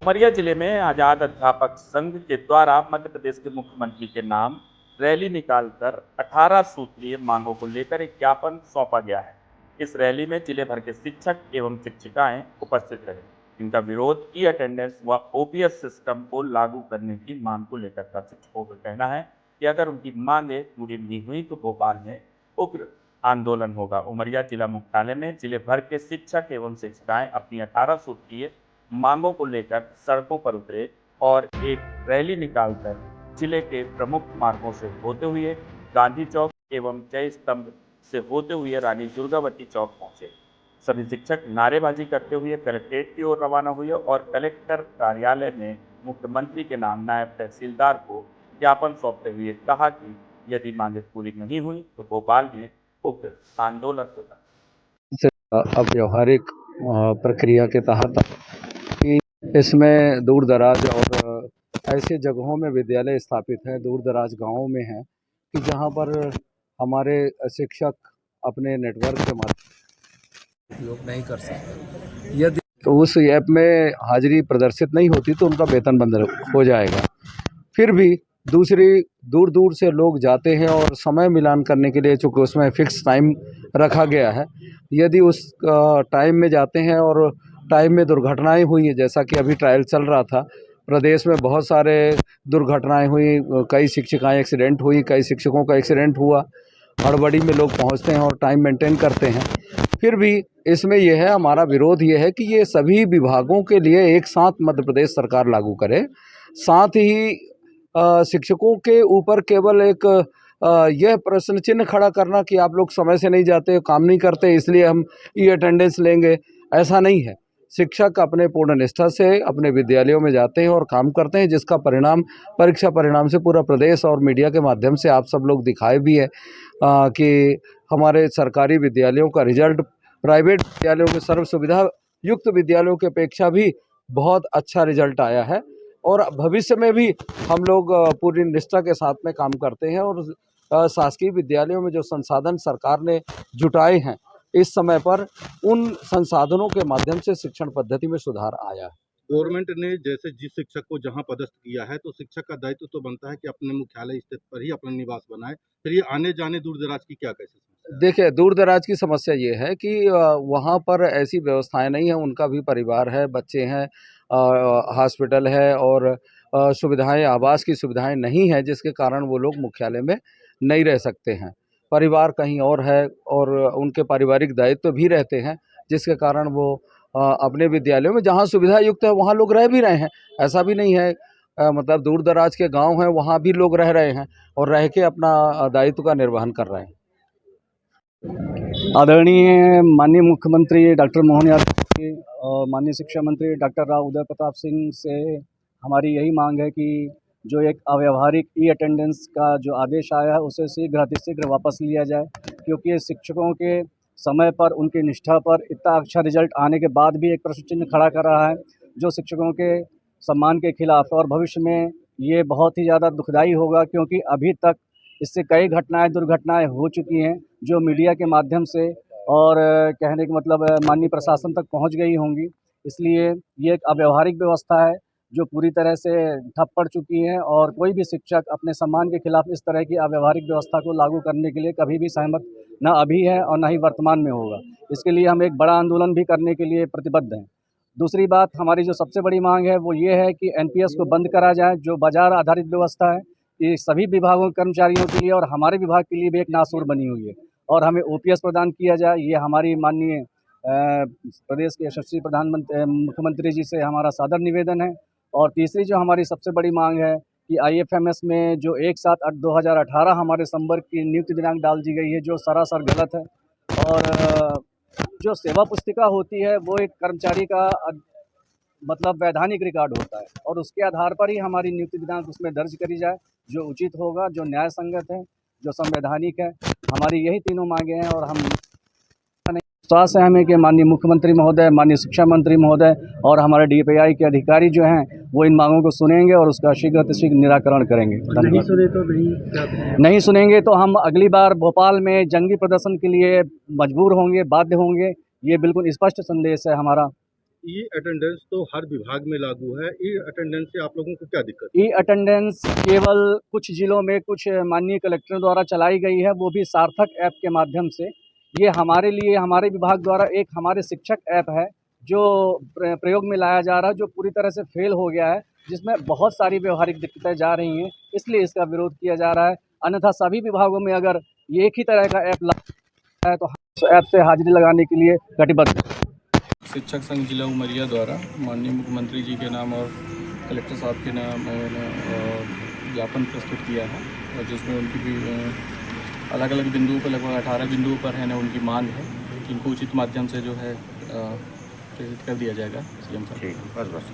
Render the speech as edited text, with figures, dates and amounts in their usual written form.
उमरिया जिले में आजाद अध्यापक संघ के द्वारा मध्य प्रदेश के मुख्यमंत्री के नाम रैली निकालकर 18 सूत्रीय मांगों को लेकर एक ज्ञापन सौंपा गया है। इस रैली में जिले भर के शिक्षक एवं शिक्षिकाएं उपस्थित रहे। इनका विरोध ई अटेंडेंस व ओपीएस सिस्टम को लागू करने की मांग को लेकर था। शिक्षकों का कहना है कि अगर उनकी मांगे पूरी नहीं हुई तो भोपाल में उग्र आंदोलन होगा। उमरिया जिला मुख्यालय में जिले भर के शिक्षक एवं शिक्षिकाएं अपनी 18 सूत्रीय मांगों को लेकर सड़कों पर उतरे और एक रैली निकालकर जिले के प्रमुख मार्गों से होते हुए गांधी चौक एवं जय स्तंभ से होते हुए रानी दुर्गावती चौक पहुंचे। सभी शिक्षक नारेबाजी करते हुए कलेक्ट्रेट की ओर रवाना हुए और कलेक्टर कार्यालय में मुख्यमंत्री के नाम नायब तहसीलदार को ज्ञापन सौंपते हुए कहा कि यदि मांगे पूरी नहीं हुई तो भोपाल में उग्र आंदोलन होगा। अब व्यवहारिक प्रक्रिया के तहत कि इसमें दूर दराज और ऐसे जगहों में विद्यालय स्थापित हैं, दूर दराज गाँवों में हैं कि जहाँ पर हमारे शिक्षक अपने नेटवर्क के माध्यम उपयोग नहीं कर सकते। यदि तो उस ऐप में हाजिरी प्रदर्शित नहीं होती तो उनका वेतन बंद हो जाएगा। फिर भी दूसरी दूर दूर से लोग जाते हैं और समय मिलान करने के लिए, चूँकि उसमें फ़िक्स टाइम रखा गया है, यदि उस टाइम में जाते हैं और टाइम में दुर्घटनाएं हुई हैं, जैसा कि अभी ट्रायल चल रहा था, प्रदेश में बहुत सारे दुर्घटनाएं हुई, कई शिक्षिकाएं एक्सीडेंट हुई, कई शिक्षकों का एक्सीडेंट हुआ। हड़बड़ी में लोग पहुंचते हैं और टाइम मेंटेन करते हैं। फिर भी इसमें यह है, हमारा विरोध ये है कि ये सभी विभागों के लिए एक साथ मध्य प्रदेश सरकार लागू करे। साथ ही शिक्षकों के ऊपर केवल एक यह प्रश्न चिन्ह खड़ा करना कि आप लोग समय से नहीं जाते, काम नहीं करते, इसलिए हम ई अटेंडेंस लेंगे, ऐसा नहीं है। शिक्षक अपने पूर्ण निष्ठा से अपने विद्यालयों में जाते हैं और काम करते हैं, जिसका परिणाम परीक्षा परिणाम से पूरा प्रदेश और मीडिया के माध्यम से आप सब लोग दिखाए भी है कि हमारे सरकारी विद्यालयों का रिजल्ट प्राइवेट विद्यालयों के सर्व सुविधा युक्त विद्यालयों की अपेक्षा भी बहुत अच्छा रिजल्ट आया है। और भविष्य में भी हम लोग पूरी निष्ठा के साथ में काम करते हैं और शासकीय विद्यालयों में जो संसाधन सरकार ने जुटाए हैं इस समय पर, उन संसाधनों के माध्यम से शिक्षण पद्धति में सुधार आया है। गवर्नमेंट ने जैसे जिस शिक्षक को जहां पदस्थ किया है तो शिक्षक का दायित्व तो बनता है कि अपने मुख्यालय स्थित पर ही अपना निवास बनाए। फिर ये आने जाने दूर दराज की क्या कैसे समस्या है? देखिए, दूर दराज की समस्या ये है कि वहाँ पर ऐसी व्यवस्थाएं नहीं है, उनका भी परिवार है, बच्चे हैं, हॉस्पिटल है और सुविधाएं, आवास की सुविधाएं नहीं है, जिसके कारण वो लोग मुख्यालय में नहीं रह सकते हैं। परिवार कहीं और है और उनके पारिवारिक दायित्व भी रहते हैं, जिसके कारण वो अपने विद्यालयों में जहाँ सुविधा युक्त है वहाँ लोग रह भी रहे हैं। ऐसा भी नहीं है, मतलब दूर दराज के गांव हैं वहाँ भी लोग रह रहे हैं और रह के अपना दायित्व का निर्वहन कर रहे हैं। आदरणीय माननीय मुख्यमंत्री डॉक्टर मोहन यादव जी और माननीय शिक्षा मंत्री डॉक्टर राव उदय प्रताप सिंह से हमारी यही मांग है कि जो एक अव्यावहारिक ई अटेंडेंस का जो आदेश आया है उसे शीघ्र अतिशीघ्र वापस लिया जाए, क्योंकि शिक्षकों के समय पर, उनकी निष्ठा पर इतना अच्छा रिजल्ट आने के बाद भी एक प्रश्न चिन्ह खड़ा कर रहा है, जो शिक्षकों के सम्मान के खिलाफ है। और भविष्य में ये बहुत ही ज़्यादा दुखदायी होगा, क्योंकि अभी तक इससे कई दुर्घटनाएं हो चुकी हैं जो मीडिया के माध्यम से और कहने का मतलब माननीय प्रशासन तक पहुंच गई होंगी। इसलिए ये एक अव्यावहारिक व्यवस्था है जो पूरी तरह से ठप पड़ चुकी है और कोई भी शिक्षक अपने सम्मान के खिलाफ इस तरह की अव्यावहारिक व्यवस्था को लागू करने के लिए कभी भी सहमत न अभी है और न ही वर्तमान में होगा। इसके लिए हम एक बड़ा आंदोलन भी करने के लिए प्रतिबद्ध हैं। दूसरी बात, हमारी जो सबसे बड़ी मांग है वो ये है कि एनपीएस को बंद करा जाए, जो बाजार आधारित व्यवस्था है। ये सभी विभागों के कर्मचारियों के लिए और हमारे विभाग के लिए भी एक नासूर बनी हुई है और हमें ओपीएस प्रदान किया जाए। ये हमारी माननीय प्रदेश के यशस्वी मुख्यमंत्री जी से हमारा सादर निवेदन है। और तीसरी जो हमारी सबसे बड़ी मांग है कि आईएफएमएस में जो 1/7/2018 हमारे संवर्ग की नियुक्ति दिनांक डाल दी गई है, जो सरासर गलत है। और जो सेवा पुस्तिका होती है वो एक कर्मचारी का मतलब वैधानिक रिकॉर्ड होता है और उसके आधार पर ही हमारी नियुक्ति दिनांक उसमें दर्ज करी जाए, जो उचित होगा, जो न्याय संगत है, जो संवैधानिक है। हमारी यही तीनों मांगे हैं और हम विश्वास है हमें कि माननीय मुख्यमंत्री महोदय, माननीय शिक्षा मंत्री महोदय और हमारे डीपीआई के अधिकारी जो हैं वो इन मांगों को सुनेंगे और उसका शीघ्र निराकरण करेंगे। नहीं सुनेंगे तो हम अगली बार भोपाल में जंगी प्रदर्शन के लिए मजबूर होंगे, बाध्य होंगे। ये बिल्कुल स्पष्ट संदेश है हमारा। ई अटेंडेंस तो हर विभाग में लागू है। ई अटेंडेंस से आप लोगों को क्या दिक्कत ई अटेंडेंस केवल कुछ जिलों में कुछ माननीय कलेक्टर द्वारा चलाई गई है, वो भी सार्थक ऐप के माध्यम से। ये हमारे लिए हमारे विभाग द्वारा एक हमारे शिक्षक ऐप है जो प्रयोग में लाया जा रहा है, जो पूरी तरह से फेल हो गया है, जिसमें बहुत सारी व्यवहारिक दिक्कतें जा रही हैं, इसलिए इसका विरोध किया जा रहा है। अन्यथा सभी विभागों में अगर ये एक ही तरह का ऐप लगा है तो हम उस ऐप से हाजिरी लगाने के लिए कटिबद्ध हैं। शिक्षक संघ जिला उमरिया द्वारा माननीय मुख्यमंत्री जी के नाम और कलेक्टर साहब के नाम ज्ञापन प्रस्तुत किया है, और जिसमें उनकी भी अलग अलग बिंदुओं पर लगभग 18 बिंदुओं पर है ना उनकी मांग है, इनको उचित माध्यम से जो है प्रेरित कर दिया जाएगा सीएम साहब। ठीक, बस